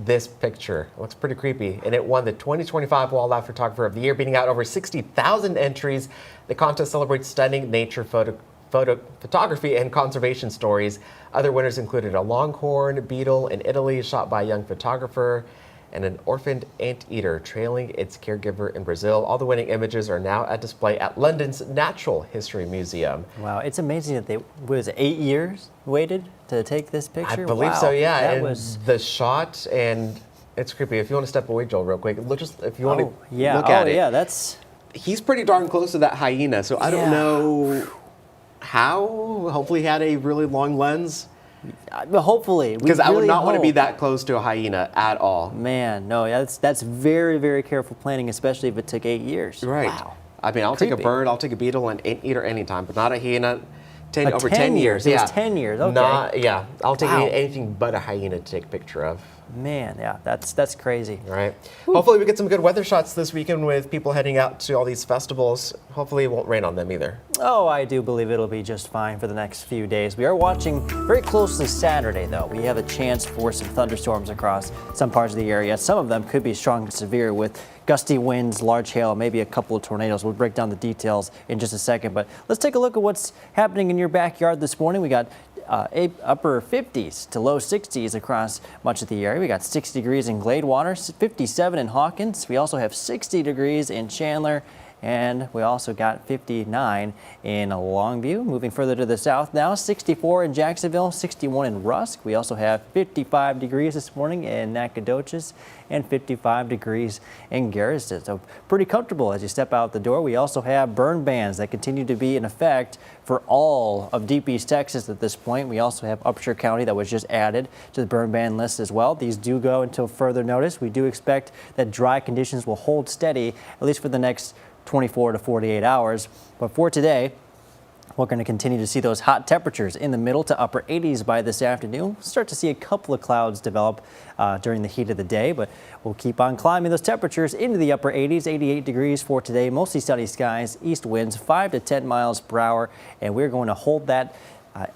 A: this picture. It looks pretty creepy. And it won the 2025 Wildlife Photographer of the Year, beating out over 60,000 entries. The contest celebrates stunning nature photography and conservation stories. Other winners included a longhorn beetle in Italy shot by a young photographer, and an orphaned anteater trailing its caregiver in Brazil. All the winning images are now at display at London's Natural History Museum.
B: Wow, it's amazing that they, 8 years waited to take this picture?
A: I believe
B: Wow.
A: so, yeah.
B: That
A: And
B: was...
A: the shot, and it's creepy. If you want to step away, Joel, real quick, look, if you want to
B: yeah.
A: look at it.
B: Yeah, that's...
A: He's pretty darn close to that hyena, so I don't know how. Hopefully he had a really long lens.
B: Hopefully.
A: Because I would not want to be that close to a hyena at all.
B: Man, no, that's very, very careful planning, especially if it took 8 years.
A: Right.
B: Wow.
A: I mean, I'll take a
B: Creepy.
A: bird, I'll take a beetle, and eater anytime, but not a hyena. Over
B: 10
A: 10 years.
B: It was
A: Yeah.
B: 10 years, okay.
A: I'll take
B: Wow.
A: anything but a hyena to take a picture of.
B: Man, yeah, that's crazy.
A: Right. Hopefully we get some good weather shots this weekend with people heading out to all these festivals. Hopefully it won't rain on them either.
B: Oh, I do believe it'll be just fine for the next few days. We are watching very closely Saturday, though. We have a chance for some thunderstorms across some parts of the area. Some of them could be strong to severe with gusty winds, large hail, maybe a couple of tornadoes. We'll break down the details in just a second, but let's take a look at what's happening in your backyard this morning. We got upper 50s to low 60s across much of the area. We got 60 degrees in Gladewater, 57 in Hawkins. We also have 60 degrees in Chandler, and we also got 59 in Longview. Moving further to the south now, 64 in Jacksonville, 61 in Rusk. We also have 55 degrees this morning in Nacogdoches and 55 degrees in Garrison. So pretty comfortable as you step out the door. We also have burn bans that continue to be in effect for all of Deep East Texas at this point. We also have Upshur County that was just added to the burn ban list as well. These do go until further notice. We do expect that dry conditions will hold steady, at least for the next 24 to 48 hours. But for today, we're going to continue to see those hot temperatures in the middle to upper 80s by this afternoon. We'll start to see a couple of clouds develop during the heat of the day, but we'll keep on climbing those temperatures into the upper 80s, 88 degrees for today. Mostly sunny skies, east winds 5 to 10 miles per hour, and we're going to hold that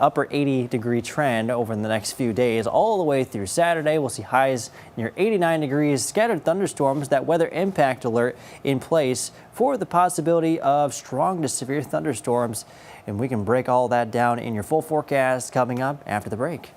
B: upper 80 degree trend over the next few days all the way through Saturday. We'll see highs near 89 degrees, scattered thunderstorms, that weather impact alert in place for the possibility of strong to severe thunderstorms. And we can break all that down in your full forecast coming up after the break.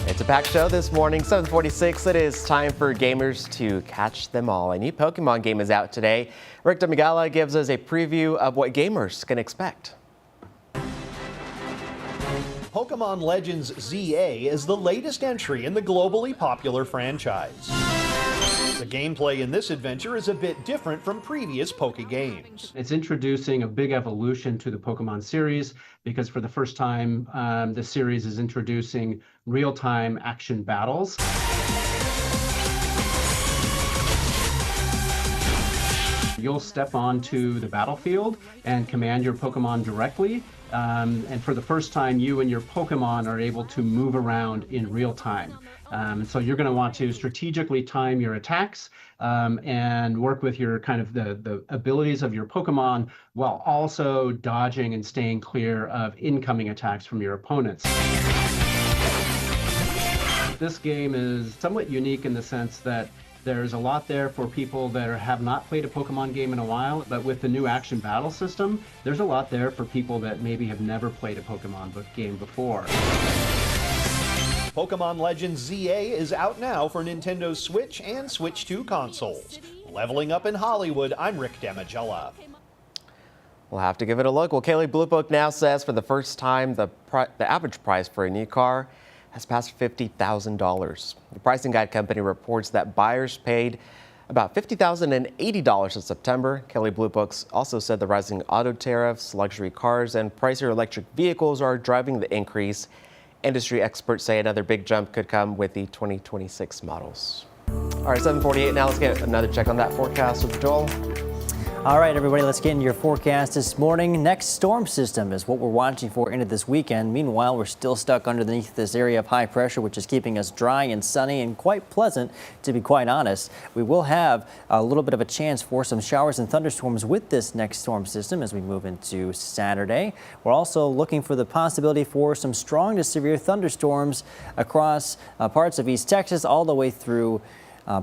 A: It's a packed show this morning, 7:46. It is time for gamers to catch them all. A new Pokemon game is out today. Rick Demigala gives us a preview of what gamers can expect.
G: Pokemon Legends ZA is the latest entry in the globally popular franchise. The gameplay in this adventure is a bit different from previous Poke games.
H: It's introducing a big evolution to the Pokemon series because for the first time, the series is introducing real-time action battles. You'll step onto the battlefield and command your Pokemon directly. And for the first time, you and your Pokemon are able to move around in real time. So you're going to want to strategically time your attacks and work with your kind of the abilities of your Pokemon while also dodging and staying clear of incoming attacks from your opponents. This game is somewhat unique in the sense that there's a lot there for people that have not played a Pokemon game in a while, but with the new action battle system, there's a lot there for people that maybe have never played a Pokemon game before.
G: Pokemon Legends ZA is out now for Nintendo Switch and Switch 2 consoles. Leveling up in Hollywood, I'm Rick Damagella.
A: We'll have to give it a look. Well, Kaylee Blue Book now says for the first time the average price for a new car has passed $50,000. The pricing guide company reports that buyers paid about $50,080 in September. Kelley Blue Books also said the rising auto tariffs, luxury cars, and pricier electric vehicles are driving the increase. Industry experts say another big jump could come with the 2026 models. All right, 7:48 now. Let's get another check on that forecast with Joel.
B: All right, everybody, let's get into your forecast this morning. Next storm system is what we're watching for into this weekend. Meanwhile, we're still stuck underneath this area of high pressure, which is keeping us dry and sunny and quite pleasant, to be quite honest. We will have a little bit of a chance for some showers and thunderstorms with this next storm system as we move into Saturday. We're also looking for the possibility for some strong to severe thunderstorms across parts of East Texas all the way through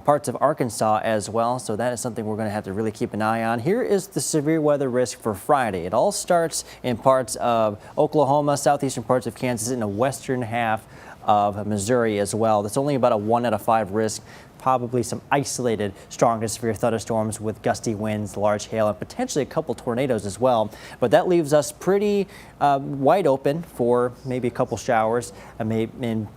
B: parts of Arkansas as well. So that is something we're going to have to really keep an eye on. Here is the severe weather risk for Friday. It all starts in parts of Oklahoma, southeastern parts of Kansas, and the western half of Missouri as well. That's only about a 1 out of 5 risk. Probably some isolated strong to severe thunderstorms with gusty winds, large hail, and potentially a couple tornadoes as well. But that leaves us pretty wide open for maybe a couple showers and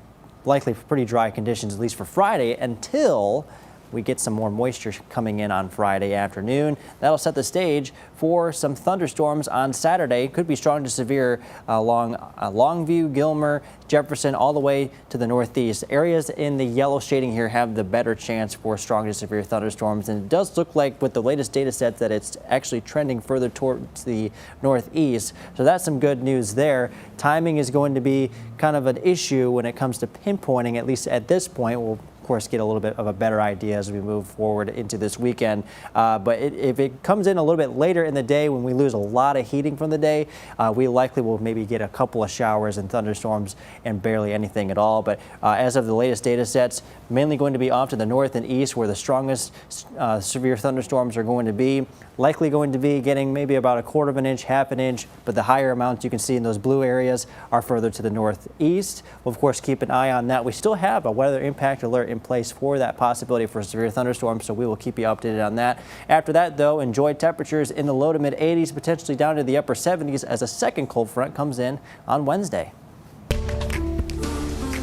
B: likely for pretty dry conditions, at least for Friday, until we get some more moisture coming in on Friday afternoon. That'll set the stage for some thunderstorms on Saturday. Could be strong to severe along Longview, Gilmer, Jefferson, all the way to the northeast. Areas in the yellow shading here have the better chance for strong to severe thunderstorms. And it does look like with the latest data set that it's actually trending further towards the northeast. So that's some good news there. Timing is going to be kind of an issue when it comes to pinpointing, at least at this point. We'll of course get a little bit of a better idea as we move forward into this weekend. But if it comes in a little bit later in the day when we lose a lot of heating from the day, we likely will maybe get a couple of showers and thunderstorms and barely anything at all. But as of the latest data sets, mainly going to be off to the north and east where the strongest severe thunderstorms are going to be. Likely going to be getting maybe about a 1/4 of an inch, 1/2 inch, but the higher amounts you can see in those blue areas are further to the northeast. We'll of course keep an eye on that. We still have a weather impact alert in place for that possibility for severe thunderstorms, so we will keep you updated on that. After that, though, enjoy temperatures in the low to mid 80s, potentially down to the upper 70s as a second cold front comes in on Wednesday.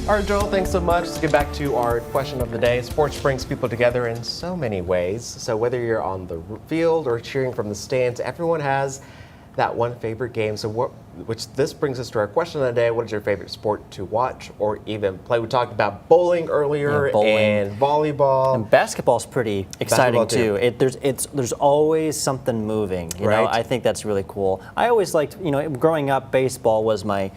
A: All right, Joel, thanks so much. Let's get back to our question of the day. Sports brings people together in so many ways. So whether you're on the field or cheering from the stands, everyone has that one favorite game. So this brings us to our question of the day. What is your favorite sport to watch or even play? We talked about bowling earlier and volleyball.
B: And basketball's pretty exciting too. There's always something moving. You know, I think that's really cool. I always liked, growing up, baseball was my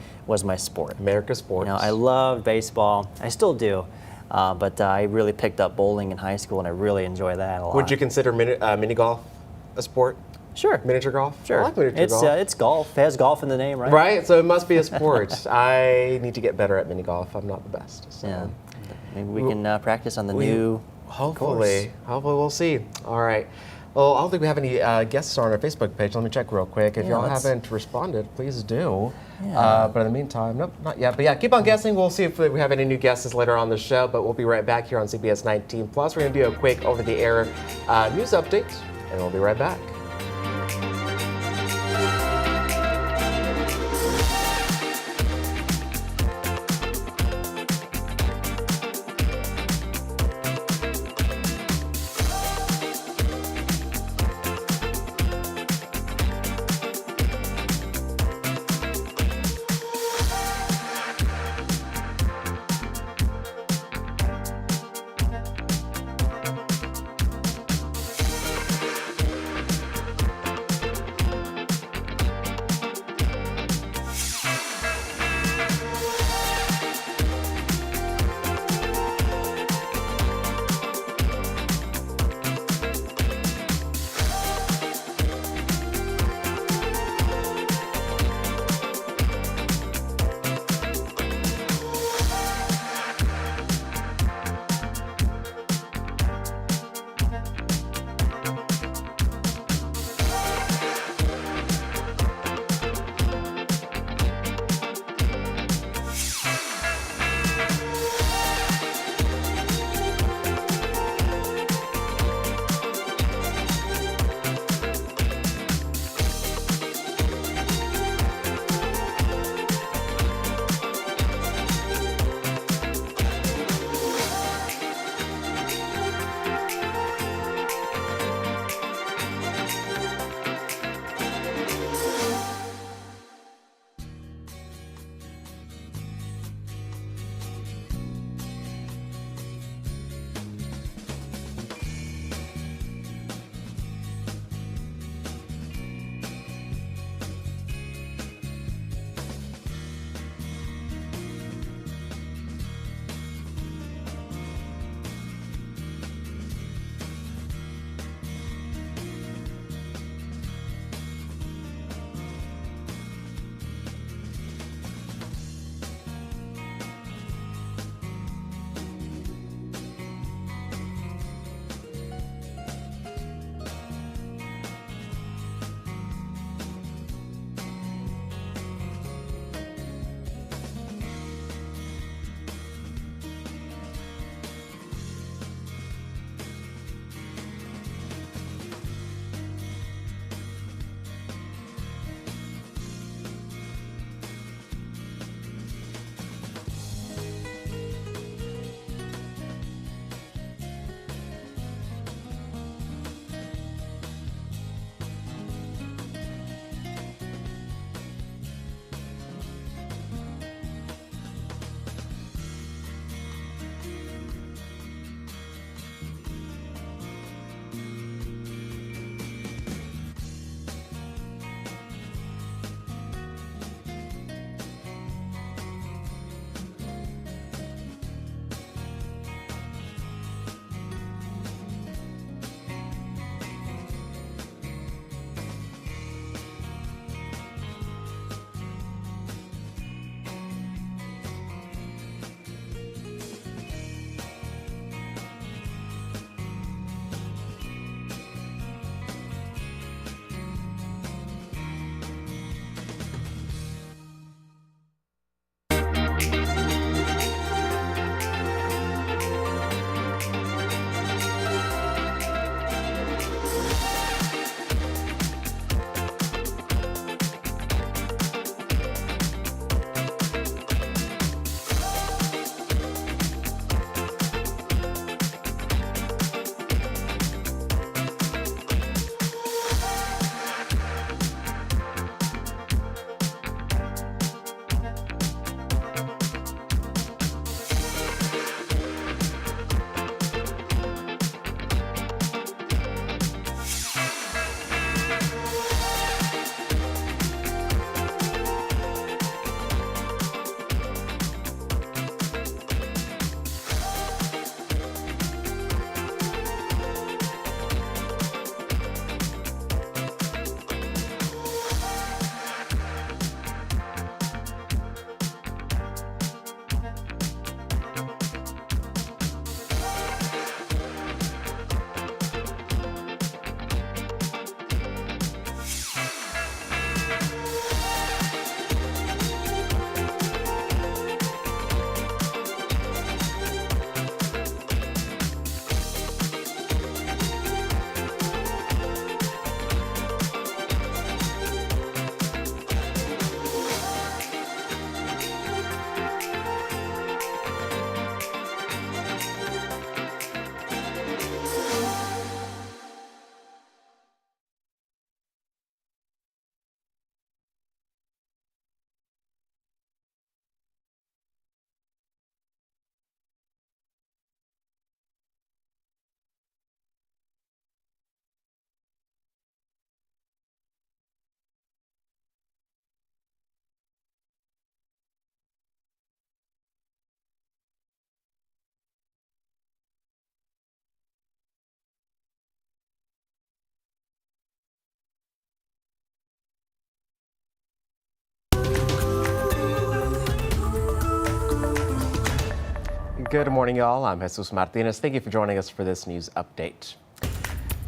B: sport.
A: America's sport.
B: I loved baseball. I still do. But I really picked up bowling in high school, and I really enjoy that a lot.
A: Would you consider mini golf a sport?
B: Sure.
A: Miniature golf?
B: Sure.
A: I like miniature golf.
B: It's golf. It has golf in the name, right?
A: Right, so it must be a sport. I need to get better at mini golf. I'm not the best. So.
B: Yeah. Maybe we can practice on the new
A: Hopefully. Hopefully we'll see. All right. Well, I don't think we have any guests on our Facebook page. Let me check real quick. If y'all haven't responded, please do.
B: Yeah.
A: But in the meantime, nope, not yet. But yeah, keep on guessing. We'll see if we have any new guests later on the show. But we'll be right back here on CBS 19 Plus. We're going to do a quick over-the-air news update, and we'll be right back. Good morning, y'all. I'm Jesus Martinez. Thank you for joining us for this news update.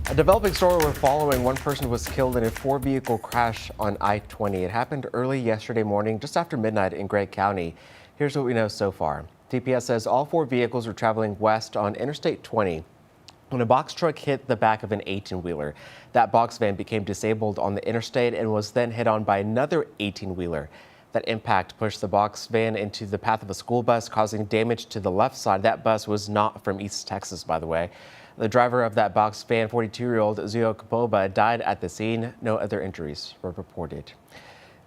A: A developing story we're following. One person was killed in a four-vehicle crash on I-20. It happened early yesterday morning, just after midnight in Gray County. Here's what we know so far. DPS says all four vehicles were traveling west on Interstate 20 when a box truck hit the back of an 18-wheeler. That box van became disabled on the interstate and was then hit on by another 18-wheeler. That impact pushed the box van into the path of a school bus, causing damage to the left side. That bus was not from East Texas, by the way. The driver of that box van, 42-year-old Zio Kapoba, died at the scene. No other injuries were reported.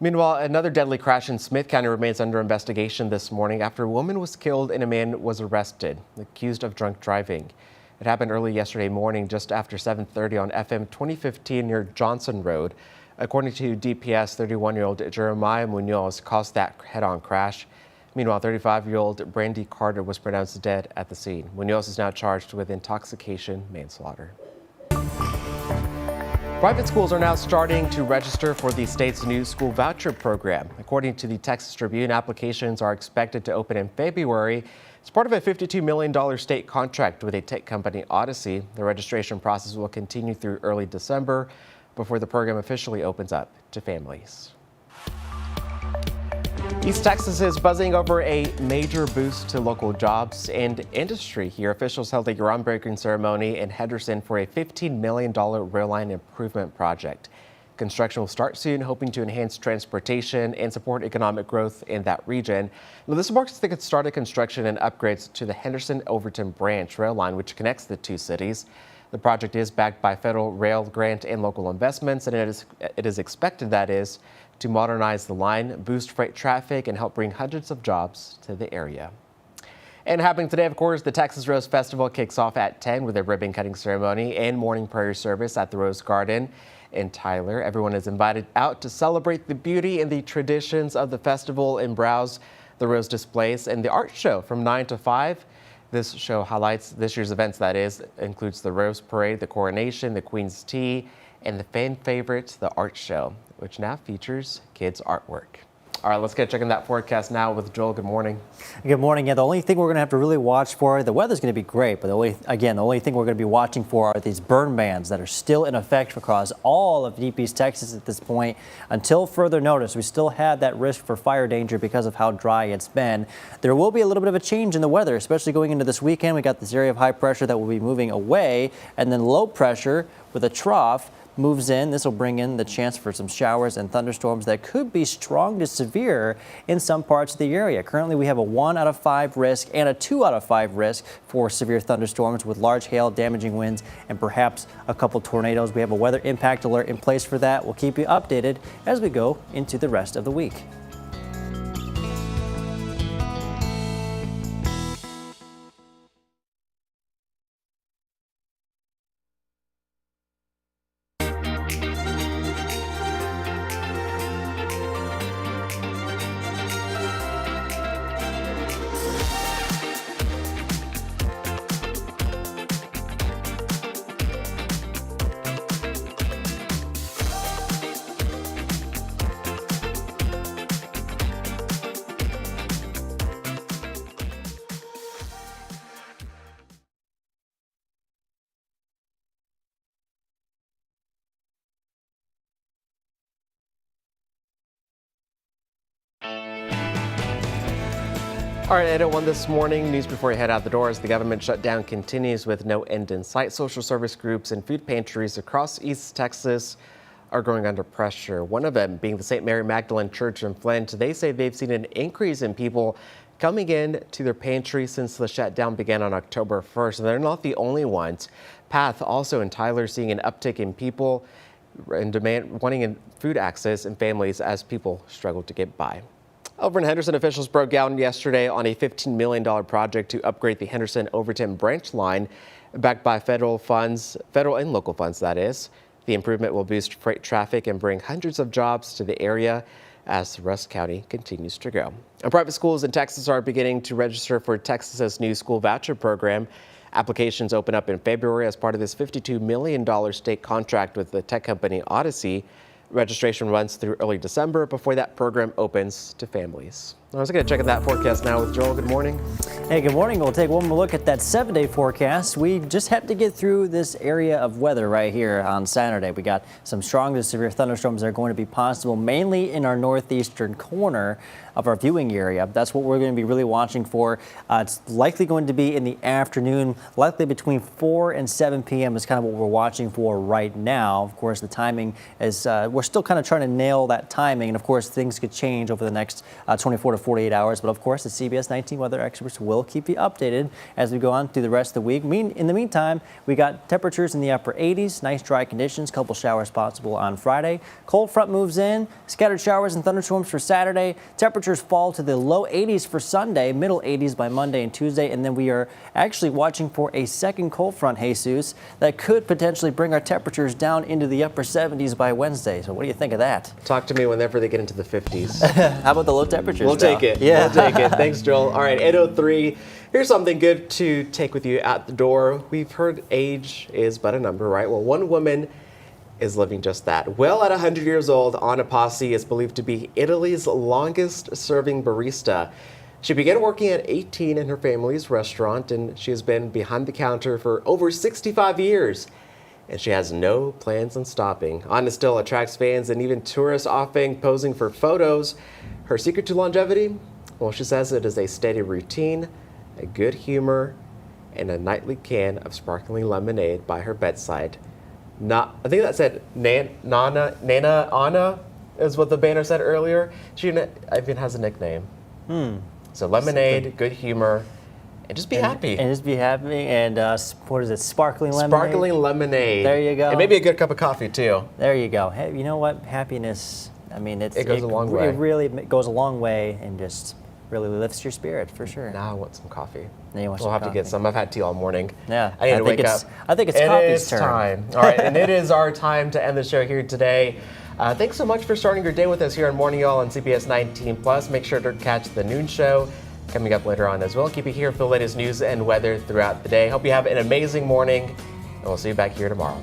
A: Meanwhile, another deadly crash in Smith County remains under investigation this morning after a woman was killed and a man was arrested, accused of drunk driving. It happened early yesterday morning, just after 7:30 on FM 2015 near Johnson Road. According to DPS, 31-year-old Jeremiah Munoz caused that head-on crash. Meanwhile, 35-year-old Brandy Carter was pronounced dead at the scene. Munoz is now charged with intoxication manslaughter. Private schools are now starting to register for the state's new school voucher program. According to the Texas Tribune, applications are expected to open in February. It's part of a $52 million state contract with a tech company, Odyssey. The registration process will continue through early December before the program officially opens up to families. East Texas is buzzing over a major boost to local jobs and industry here. Officials held a groundbreaking ceremony in Henderson for a $15 million rail line improvement project. Construction will start soon, hoping to enhance transportation and support economic growth in that region. Now, this marks the start of construction and upgrades to the Henderson-Overton branch rail line, which connects the two cities. The project is backed by federal rail grant and local investments, and it is expected, that is, to modernize the line, boost freight traffic, and help bring hundreds of jobs to the area. And happening today, of course, the Texas Rose Festival kicks off at 10 with a ribbon-cutting ceremony and morning prayer service at the Rose Garden in Tyler. Everyone is invited out to celebrate the beauty and the traditions of the festival and browse the Rose displays and the art show from 9 to 5. This show highlights this year's events, that is, includes the Rose Parade, the Coronation, the Queen's Tea, and the fan favorite, the art show, which now features kids' artwork. All right, let's get checking that forecast now with Joel. Good morning.
B: Good morning. Yeah, the only thing we're going to have to really watch for, the weather's going to be great, but the only thing we're going to be watching for are these burn bans that are still in effect across all of East Texas at this point. Until further notice, we still have that risk for fire danger because of how dry it's been. There will be a little bit of a change in the weather, especially going into this weekend. We got this area of high pressure that will be moving away, and then low pressure with a trough moves in. This will bring in the chance for some showers and thunderstorms that could be strong to severe in some parts of the area. Currently, we have a 1 out of 5 risk and a 2 out of 5 risk for severe thunderstorms with large hail, damaging winds, and perhaps a couple tornadoes. We have a weather impact alert in place for that. We'll keep you updated as we go into the rest of the week.
A: All right, 8:01 this morning. News before you head out the doors. The government shutdown continues with no end in sight. Social service groups and food pantries across East Texas are going under pressure. One of them being the St. Mary Magdalene Church in Flint. They say they've seen an increase in people coming in to their pantry since the shutdown began on October 1st. And they're not the only ones. Path, also in Tyler, seeing an uptick in people and demand wanting food access in families as people struggle to get by. Over in Henderson, officials broke ground yesterday on a $15 million project to upgrade the Henderson-Overton branch line, backed by federal and local funds, that is. The improvement will boost freight traffic and bring hundreds of jobs to the area as Rusk County continues to grow. And private schools in Texas are beginning to register for Texas's new school voucher program. Applications open up in February as part of this $52 million state contract with the tech company Odyssey. Registration runs through early December before that program opens to families. I was going to check out that forecast now with Joel. Good morning.
B: Hey, good morning. We'll take one more look at that 7-day forecast. We just have to get through this area of weather right here on Saturday. We got some strong to severe thunderstorms that are going to be possible mainly in our northeastern corner of our viewing area. That's what we're going to be really watching for. It's likely going to be in the afternoon, likely between 4 and 7 p.m. is kind of what we're watching for right now. Of course, the timing is, we're still kind of trying to nail that timing. And of course, things could change over the next 24 to 48 hours. But of course, the CBS19 weather experts will keep you updated as we go on through the rest of the week. In the meantime, we got temperatures in the upper 80s, nice dry conditions, couple showers possible on Friday. Cold front moves in, scattered showers and thunderstorms for Saturday. Temperatures fall to the low 80s for Sunday, middle 80s by Monday and Tuesday, and then we are actually watching for a second cold front, Jesus, that could potentially bring our temperatures down into the upper 70s by Wednesday. So what do you think of that?
A: Talk to me whenever they get into the 50s.
B: How about the low temperatures?
A: We'll take it.
B: Yeah.
A: We'll take it. Thanks, Joel. All right, 8:03. Here's something good to take with you at the door. We've heard age is but a number, right? Well, one woman is living just that. Well, at 100 years old, Anna Passi is believed to be Italy's longest-serving barista. She began working at 18 in her family's restaurant, and she has been behind the counter for over 65 years. And she has no plans on stopping. Anna still attracts fans and even tourists often posing for photos. Her secret to longevity? Well, she says it is a steady routine, a good humor, and a nightly can of sparkling lemonade by her bedside. I think that said Nana Anna is what the banner said earlier. She even has a nickname. So lemonade, good humor, and just be happy.
B: And just be happy. And what is it? Sparkling lemonade?
A: Sparkling lemonade.
B: There you go.
A: And maybe a good cup of coffee too.
B: There you go. Hey, you know what? Happiness, I mean, it
A: goes a long way.
B: It really goes a long way and just really lifts your spirit for sure.
A: Now I want some coffee.
B: We'll
A: have to get some. I've had tea all morning.
B: Yeah.
A: I need to wake up.
B: I think it's coffee's turn.
A: Time. All right, and it is our time to end the show here today. Thanks so much for starting your day with us here on Morning Y'all on CBS 19 Plus. Make sure to catch the noon show coming up later on as well. Keep you here for the latest news and weather throughout the day. Hope you have an amazing morning, and we'll see you back here tomorrow.